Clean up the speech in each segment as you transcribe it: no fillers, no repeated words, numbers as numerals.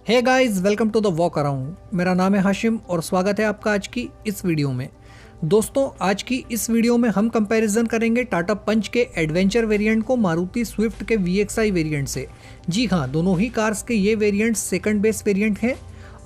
Hey guys, welcome to the walk around. मेरा नाम है हाशिम और स्वागत है आपका आज की इस वीडियो में। दोस्तों, आज की इस वीडियो में हम कंपैरिजन करेंगे टाटा पंच के एडवेंचर वेरिएंट को मारुति स्विफ्ट के VXI वेरिएंट से। जी हाँ, दोनों ही कार्स के ये वेरिएंट्स सेकंड बेस वेरिएंट हैं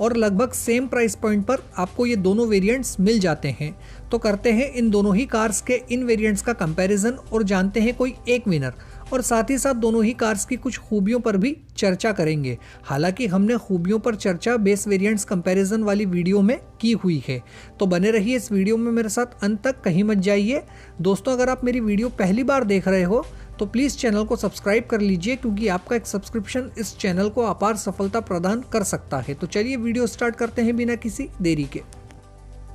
और लगभग सेम प्राइस पॉइंट पर आपको ये दोनों वेरिएंट्स मिल जाते हैं। तो करते हैं इन दोनों ही कार्स के इन वेरिएंट्स का कंपैरिजन और जानते हैं कोई एक विनर, और साथ ही साथ दोनों ही कार्स की कुछ खूबियों पर भी चर्चा करेंगे। हालांकि हमने खूबियों पर चर्चा बेस वेरिएंट्स कंपैरिजन वाली वीडियो में की हुई है, तो बने रहिए इस वीडियो में मेरे साथ अंत तक, कहीं मत जाइए। दोस्तों, अगर आप मेरी वीडियो पहली बार देख रहे हो तो प्लीज़ चैनल को सब्सक्राइब कर लीजिए, क्योंकि आपका एक सब्सक्रिप्शन इस चैनल को अपार सफलता प्रदान कर सकता है। तो चलिए वीडियो स्टार्ट करते हैं बिना किसी देरी के।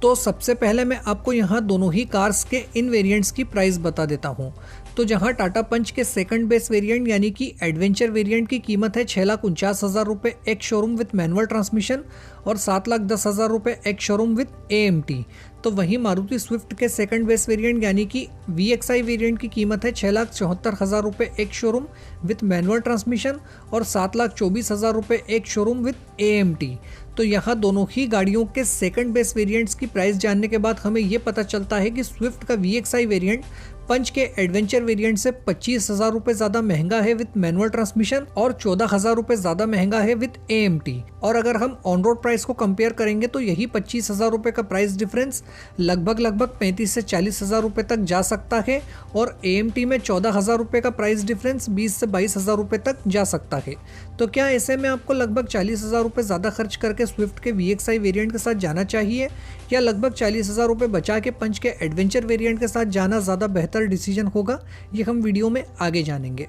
तो सबसे पहले मैं आपको यहाँ दोनों ही कार्स के इन वेरिएंट्स की प्राइस बता देता हूँ। तो जहाँ टाटा पंच के सेकंड बेस वेरिएंट यानी कि एडवेंचर वेरिएंट की कीमत है 6,49,000 रुपये एक शोरूम विथ मैनुअल ट्रांसमिशन और 7,10,000 रुपये एक शोरूम विथ AMT। तो वहीं मारुति स्विफ्ट के सेकंड बेस वेरिएंट यानी कि VXI वेरिएंट की कीमत है 6,74,000 रुपये एक शोरूम विथ मैनुअल ट्रांसमिशन और 7,24,000 रुपये एक शोरूम विथ AMT। तो यहाँ दोनों ही गाड़ियों के सेकंड बेस वेरिएंट्स की प्राइस जानने के बाद हमें ये पता चलता है कि स्विफ्ट का VXI वेरिएंट पंच के एडवेंचर वेरिएंट से 25,000 रुपये ज़्यादा महंगा है विथ मैनुअल ट्रांसमिशन और 14,000 रुपये ज़्यादा महंगा है विथ AMT। और अगर हम ऑन रोड प्राइस को कंपेयर करेंगे तो यही 25,000 रुपये का प्राइस डिफरेंस लगभग 35 से 40,000 रुपये तक जा सकता है और AMT में 14,000 रुपये का प्राइस डिफरेंस 20 से 22,000 रुपये तक जा सकता है। तो क्या ऐसे में आपको लगभग 40,000 रुपये ज़्यादा खर्च करके स्विफ्ट के VXI वेरिएंट के साथ जाना चाहिए, या लगभग 40,000 रुपये बचा के पंच के एडवेंचर वेरिएंट के साथ जाना ज़्यादा बेहतर डिसीजन होगा? ये हम वीडियो में आगे जानेंगे।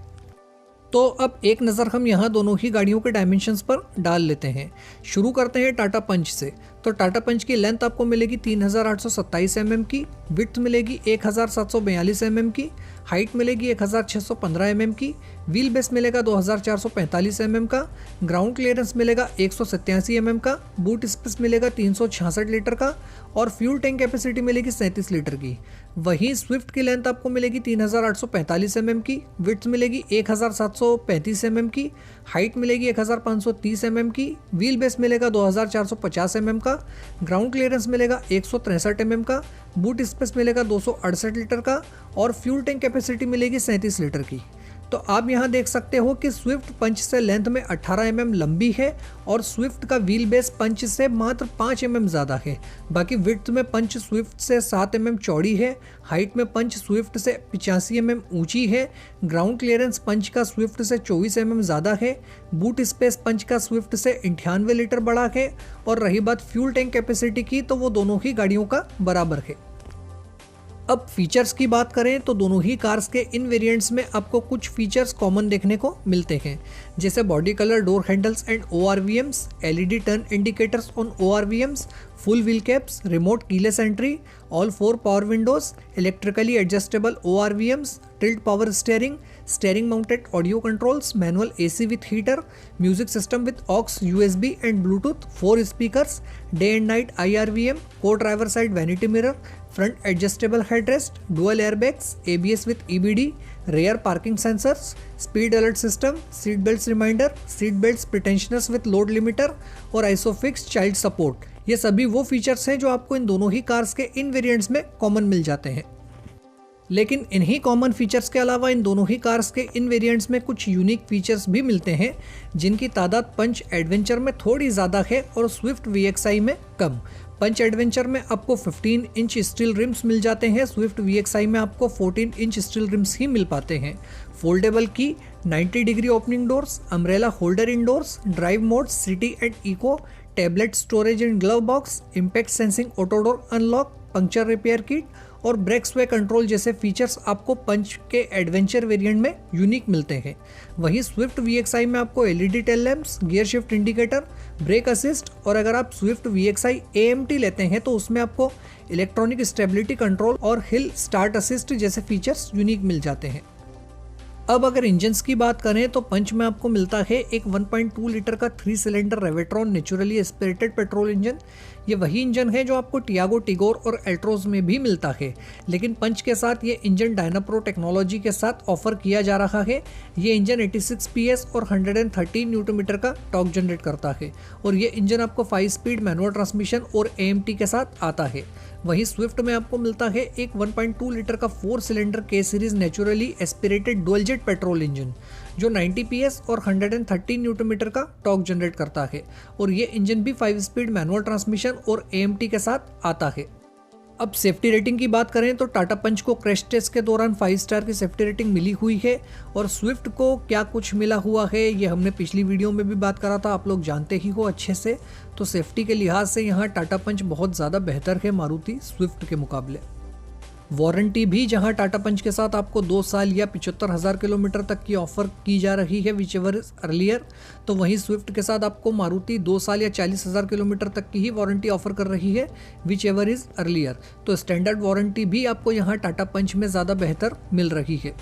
तो अब एक नज़र हम यहाँ दोनों ही गाड़ियों के डायमेंशंस पर डाल लेते हैं। शुरू करते हैं टाटा पंच से। तो टाटा पंच की लेंथ आपको मिलेगी 3,827 mm की, विड्थ मिलेगी 1,742 mm की, हाइट मिलेगी 1,615 mm की, व्हील बेस मिलेगा 2,445 mm का, ग्राउंड क्लियरेंस मिलेगा 187 mm का, बूट स्पेस मिलेगा 366 लीटर का और फ्यूल टैंक कैपेसिटी मिलेगी 37 लीटर की। वहीं स्विफ्ट की लेंथ आपको मिलेगी 3,845 mm की, विड्थ मिलेगी 1,735 mm की, हाइट मिलेगी 1,530 mm की, व्हील बेस मिलेगा 2,450 mm का, ग्राउंड क्लियरेंस मिलेगा 163 mm का, बूट स्पेस मिलेगा 268 लीटर का और फ्यूल टैंक कैपेसिटी मिलेगी 37 लीटर की। तो आप यहाँ देख सकते हो कि स्विफ्ट पंच से लेंथ में 18 mm लंबी है और स्विफ्ट का व्हील बेस पंच से मात्र 5 mm ज़्यादा है। बाकी विड्थ में पंच स्विफ्ट से 7 mm चौड़ी है, हाइट में पंच स्विफ्ट से 85 mm ऊंची है, ग्राउंड क्लियरेंस पंच का स्विफ्ट से 24 mm ज़्यादा है, बूट स्पेस पंच का स्विफ्ट से 98 लीटर बड़ा है और रही बात फ्यूल टैंक कैपेसिटी की, तो वो दोनों ही गाड़ियों का बराबर है। अब फीचर्स की बात करें तो दोनों ही कार्स के इन वेरिएंट्स में आपको कुछ फीचर्स कॉमन देखने को मिलते हैं, जैसे body colour door handles and ORVMs, LED turn indicators on ORVMs, full wheel caps, remote keyless entry, all 4 power windows, electrically adjustable ORVMs, tilt power steering, steering mounted audio controls, manual AC with heater, music system with aux USB and bluetooth, 4 speakers, day and night IRVM, co driver side vanity mirror, front adjustable headrest, dual airbags, ABS with EBD, rear parking sensors, speed alert system, seat belt reminder, seat belt pretensioners with load limiter और ISOFIX child support. ये सभी वो features हैं जो आपको इन दोनों ही cars के इन variants में कॉमन मिल जाते हैं। लेकिन इन्हीं कॉमन फीचर्स के अलावा इन दोनों ही कार्स के इन वेरिएंट्स में कुछ यूनिक फीचर्स भी मिलते हैं, जिनकी तादाद पंच एडवेंचर में थोड़ी ज़्यादा है और स्विफ्ट VXI में कम। पंच एडवेंचर में आपको 15 इंच स्टील रिम्स मिल जाते हैं, स्विफ्ट VXI में आपको 14 इंच स्टील रिम्स ही मिल पाते हैं। Foldable key, 90 degree opening doors, umbrella holder indoors, drive mode, city and eco, tablet storage and glove box, impact sensing auto door unlock, puncture repair kit और brake sway control जैसे features आपको Punch के adventure variant में unique मिलते हैं। वहीं Swift VXI में आपको LED tail lamps, gear shift indicator, brake assist और अगर आप स्विफ्ट VXI AMT लेते हैं तो उसमें आपको इलेक्ट्रॉनिक स्टेबिलिटी कंट्रोल और हिल स्टार्ट असिस्ट जैसे फीचर्स यूनिक मिल जाते हैं। अब अगर इंजन्स की बात करें तो पंच में आपको मिलता है एक 1.2 लीटर का 3 cylinder Revotron naturally aspirated petrol engine. ये वही इंजन है जो आपको टियागो, टिगोर और एल्ट्रोज में भी मिलता है, लेकिन पंच के साथ ये इंजन डायनाप्रो टेक्नोलॉजी के साथ ऑफर किया जा रहा है। ये इंजन 86 PS और 113 न्यूटन मीटर का टॉर्क जनरेट करता है और ये इंजन आपको 5 स्पीड मैनुअल ट्रांसमिशन और AMT के साथ आता है। वहीं स्विफ्ट में आपको मिलता है एक 1.2 लीटर का 4 cylinder K series naturally aspirated dual jet petrol engine जो 90 PS और 113 न्यूटन मीटर का टॉर्क जनरेट करता है और ये इंजन भी 5 स्पीड मैनुअल ट्रांसमिशन और AMT के साथ आता है। अब सेफ्टी रेटिंग की बात करें तो टाटा पंच को क्रैश टेस्ट के दौरान 5 स्टार की सेफ्टी रेटिंग मिली हुई है और स्विफ्ट को क्या कुछ मिला हुआ है ये हमने पिछली वीडियो में भी बात करा था, आप लोग जानते ही हो अच्छे से। तो सेफ्टी के लिहाज से यहाँ टाटा पंच बहुत ज़्यादा बेहतर है मारुति स्विफ्ट के मुकाबले। वारंटी भी जहां टाटा पंच के साथ आपको 2 साल या 75,000 किलोमीटर तक की ऑफर की जा रही है विच एवर इज अर्लियर, तो वहीं स्विफ्ट के साथ आपको मारुति 2 साल या 40,000 किलोमीटर तक की ही वारंटी ऑफर कर रही है विच एवर इज अर्लियर। तो स्टैंडर्ड वारंटी भी आपको यहाँ टाटा पंच में ज़्यादा बेहतर मिल रही है।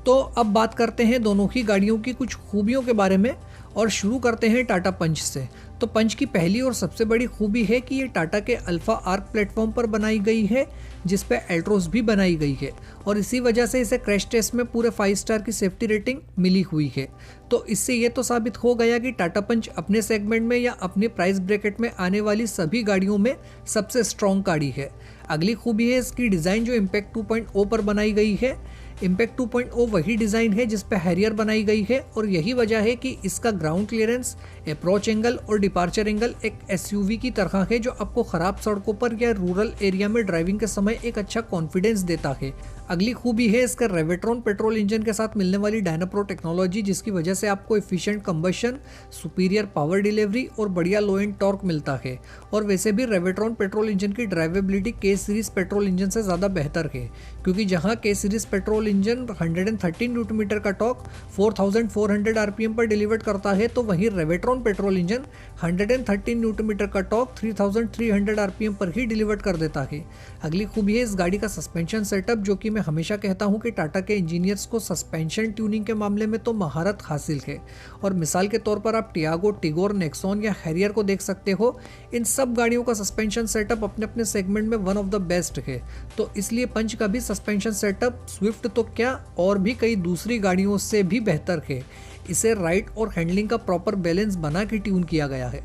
तो अब बात करते हैं दोनों ही गाड़ियों की कुछ खूबियों के बारे में और शुरू करते हैं टाटा पंच से। तो पंच की पहली और सबसे बड़ी खूबी है कि ये टाटा के अल्फा आर्क प्लेटफॉर्म पर बनाई गई है जिस पे एल्ट्रोस भी बनाई गई है और इसी वजह से इसे क्रैश टेस्ट में पूरे 5 स्टार की सेफ्टी रेटिंग मिली हुई है। तो इससे ये तो साबित हो गया कि टाटा पंच अपने सेगमेंट में या अपने प्राइस ब्रैकेट में आने वाली सभी गाड़ियों में सबसे स्ट्रॉन्ग गाड़ी है। अगली खूबी है इसकी डिज़ाइन जो इम्पैक्ट 2.0 पर बनाई गई है। इम्पैक्ट 2.0 वही डिज़ाइन है जिस पे हैरियर बनाई गई है और यही वजह है कि इसका ग्राउंड क्लियरेंस, अप्रोच एंगल और डिपार्चर एंगल एक SUV की तरह है जो आपको ख़राब सड़कों पर या रूरल एरिया में ड्राइविंग के समय एक अच्छा कॉन्फिडेंस देता है। अगली खूबी है इसका रेवेट्रॉन पेट्रोल इंजन के साथ मिलने वाली डायनाप्रो टेक्नोलॉजी जिसकी वजह से आपको efficient combustion, superior power delivery और बढ़िया लो एंड टॉर्क मिलता है। और वैसे भी रेवेट्रॉन पेट्रोल इंजन की drivability K series petrol engine से ज़्यादा बेहतर है क्योंकि जहां K series petrol engine 113 newton metre का टॉर्क 4400 RPM पर डिलीवर करता है, तो वहीं Revotron petrol engine 113 newton metre का टॉर्क 3300 RPM पर ही डिलीवर कर देता है। अगली खूबी है इस गाड़ी का सस्पेंशन सेटअप जो कि मैं हमेशा कहता हूं कि टाटा के इंजीनियर्स को सस्पेंशन ट्यूनिंग के मामले में तो महारत हासिल है और मिसाल के तौर पर आप टियागो, टिगोर, नेक्सॉन या हैरियर को देख सकते हो। इन सब गाड़ियों का सस्पेंशन सेटअप अपने अपने सेगमेंट में वन ऑफ द बेस्ट है। तो इसलिए पंच का भी सस्पेंशन सेटअप स्विफ्ट तो क्या और भी कई दूसरी गाड़ियों से भी बेहतर है। इसे राइड और हैंडलिंग का प्रॉपर बैलेंस बना के ट्यून किया गया है।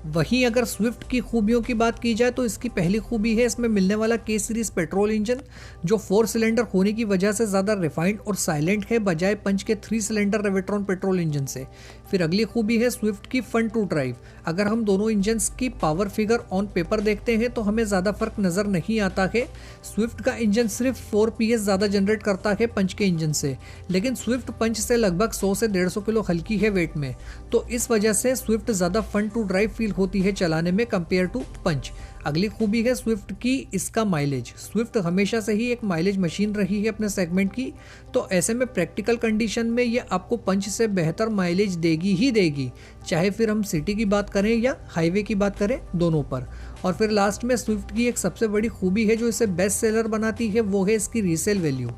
वहीं अगर स्विफ्ट की खूबियों की बात की जाए तो इसकी पहली खूबी है इसमें मिलने वाला K सीरीज पेट्रोल इंजन जो 4 सिलेंडर होने की वजह से ज़्यादा रिफाइंड और साइलेंट है बजाय पंच के 3 सिलेंडर रेवेट्रॉन पेट्रोल इंजन से। फिर अगली खूबी है स्विफ्ट की फन टू ड्राइव। अगर हम दोनों इंजन्स की पावर फिगर ऑन पेपर देखते हैं तो हमें ज़्यादा फर्क नज़र नहीं आता है। स्विफ्ट का इंजन सिर्फ 4 PS ज़्यादा जनरेट करता है पंच के इंजन से, लेकिन स्विफ्ट पंच से लगभग 100 से 150 किलो हल्की है वेट में, तो इस वजह से स्विफ्ट ज़्यादा फन टू ड्राइव फील होती है चलाने में कंपेयर टू पंच। अगली खूबी है स्विफ्ट की इसका माइलेज। स्विफ्ट हमेशा से ही एक माइलेज मशीन रही है अपने सेगमेंट की, तो ऐसे में प्रैक्टिकल कंडीशन में ये आपको पंच से बेहतर माइलेज देगी ही देगी, चाहे फिर हम सिटी की बात करें या हाईवे की बात करें, दोनों पर। और फिर लास्ट में स्विफ्ट की एक सबसे बड़ी खूबी है जो इसे बेस्ट सेलर बनाती है, वो है इसकी रीसेल वैल्यू।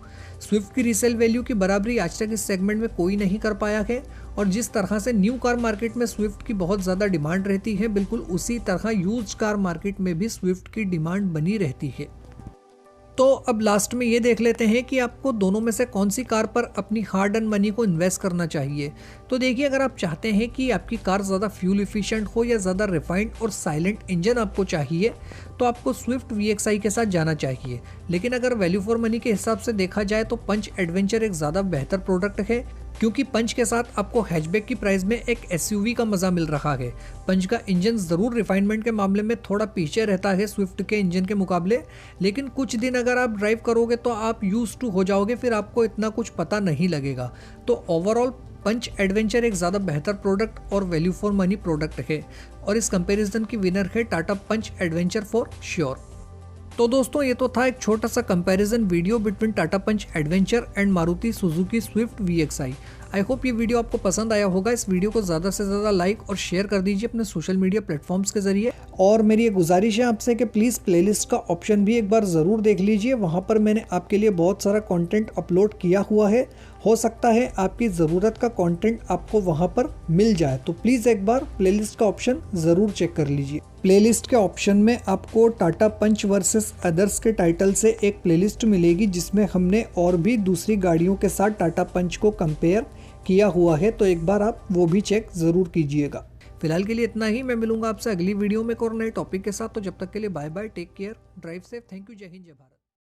स्विफ्ट की रीसेल वैल्यू की बराबरी आज तक इस सेगमेंट में कोई नहीं कर पाया है और जिस तरह से न्यू कार मार्केट में स्विफ्ट की बहुत ज़्यादा डिमांड रहती है, बिल्कुल उसी तरह यूज्ड कार मार्केट में भी स्विफ्ट की डिमांड बनी रहती है। तो अब लास्ट में ये देख लेते हैं कि आपको दोनों में से कौन सी कार पर अपनी हार्ड अर्न मनी को इन्वेस्ट करना चाहिए। तो देखिए, अगर आप चाहते हैं कि आपकी कार ज़्यादा फ्यूल इफिशिएंट हो या ज़्यादा रिफाइंड और साइलेंट इंजन आपको चाहिए तो आपको स्विफ्ट VXI के साथ जाना चाहिए। लेकिन अगर वैल्यू फॉर मनी के हिसाब से देखा जाए तो पंच एडवेंचर एक ज़्यादा बेहतर प्रोडक्ट है क्योंकि पंच के साथ आपको हैचबैक की प्राइस में एक SUV का मज़ा मिल रहा है। पंच का इंजन ज़रूर रिफाइनमेंट के मामले में थोड़ा पीछे रहता है स्विफ्ट के इंजन के मुकाबले, लेकिन कुछ दिन अगर आप ड्राइव करोगे तो आप यूज्ड टू हो जाओगे, फिर आपको इतना कुछ पता नहीं लगेगा। तो ओवरऑल पंच एडवेंचर एक ज़्यादा बेहतर प्रोडक्ट और वैल्यू फॉर मनी प्रोडक्ट है और इस कंपैरिजन की विनर है Tata Punch adventure for sure. तो दोस्तों ये तो था एक छोटा सा comparison video between Tata Punch adventure and Maruti Suzuki Swift VXI। I hope ये वीडियो आपको पसंद आया होगा। इस वीडियो को ज़्यादा से ज़्यादा लाइक और शेयर कर दीजिए अपने सोशल मीडिया प्लेटफॉर्म्स के जरिए। और मेरी एक गुजारिश है आपसे कि प्लीज़ प्लेलिस्ट का ऑप्शन भी एक बार ज़रूर देख लीजिए। वहाँ पर मैंने आपके लिए बहुत सारा कंटेंट अपलोड किया हुआ है। हो सकता है आपकी ज़रूरत का कंटेंट आपको वहाँ पर मिल जाए, तो प्लीज़ एक बार प्लेलिस्ट का ऑप्शन ज़रूर चेक कर लीजिए। प्लेलिस्ट के ऑप्शन में आपको टाटा पंच वर्सेस अदर्स के टाइटल से एक प्लेलिस्ट मिलेगी, जिसमें हमने और भी दूसरी गाड़ियों के साथ टाटा पंच को कंपेयर किया हुआ है, तो एक बार आप वो भी चेक ज़रूर कीजिएगा। फिलहाल के लिए इतना ही। मैं मिलूंगा आपसे अगली वीडियो में एक और नए टॉपिक के साथ। तो जब तक के लिए bye bye, take care, drive safe, thank you, जय हिंद, जय भारत।